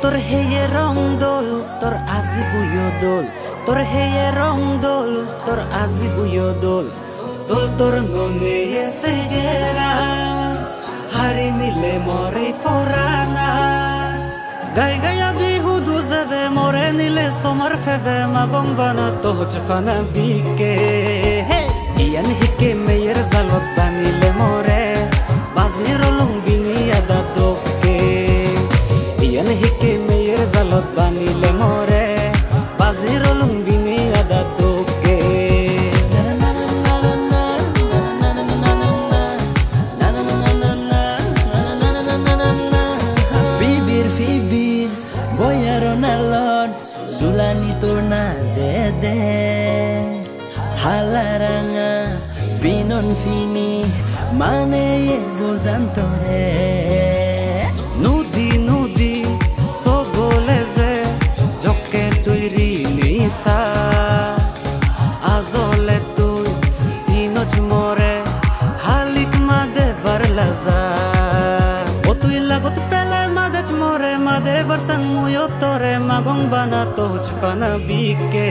তোর হেয়ে রং দোল তোর আজি বুয়ো দোল তোর হেয়ে রং দোল তোর আজি বুয়ো দোল দোল তোর গনে এসে গেরা হারি নিলে মরে ফোরানা গাই গায়া দুই হুদু যাবে মরে নিলে সোমার ফেবে মাগং বানা তো হচ্ছে পানা বিকে ইয়ান হিকে মেয়ের জালত বানিলে মরে বাজির লুঙ্গিনি আদা তোকে ইয়ান হিকে মেয়ের জালত বানিলে মরে বাজির লুঙ্গিনি আদা তোকে Fibir boyaro nalon sulani torna zede halaranga finon fini mane ye gozantore nudi nudi soboleze jokke tuiri nisa azole tu sinoch more halik made barlaza o tu lagot pele madech more made barsang muyo tore magong bana to chpana bike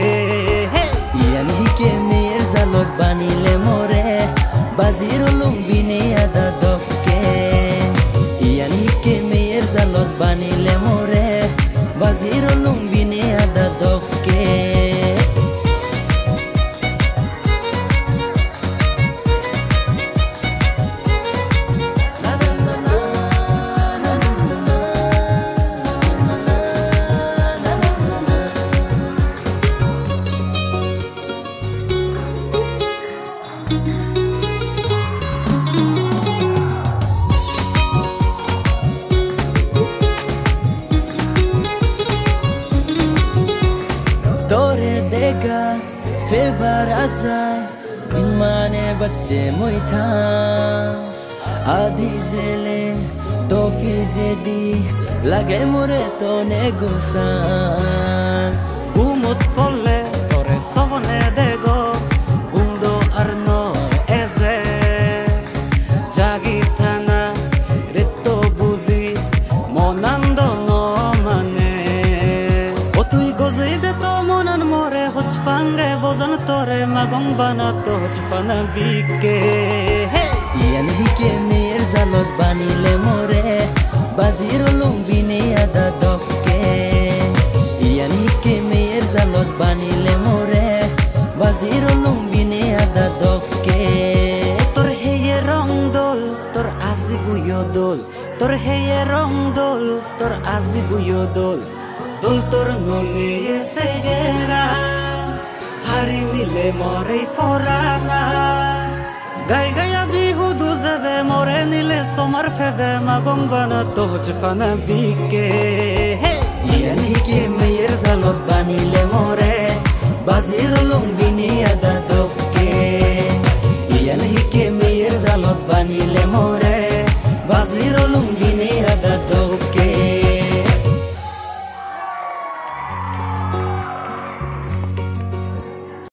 yan hike mer zalot banile more baziro lumbine ada dokke yan hike mer zalot banile more baziro lumbine ada dokke तोरे देगा favour आजाए इन माने बच्चे मोइथा आधी जेले तो फिजे दी लगे मुरे तो ने Gusan umut folle tore sobone dego undo arno eze jagi thana retto buzi monando no mane o tui gozei de to monan more hoch pange bozan tore magong bana to hoch pana bike yan hike mer zalot banile more baziro lumbine ada dokke yan hike mer zalot banile more baziro lumbine ada dokke তোর হেয়ে রং দোল তোর আজি বুয়ো দোল তোর হেয়ে রং দোল তোর আজি বুয়ো দোল দোল তোর গনে এসে গেরা হারি নিলে মরে ফোরানা গাই গায়া দুই হুদু যাবে মরে নিলে সোমার ফেবে মাগং বানা তো হচ্ছে পানা বিকে yan hike mer zalot banile more baziro lumbine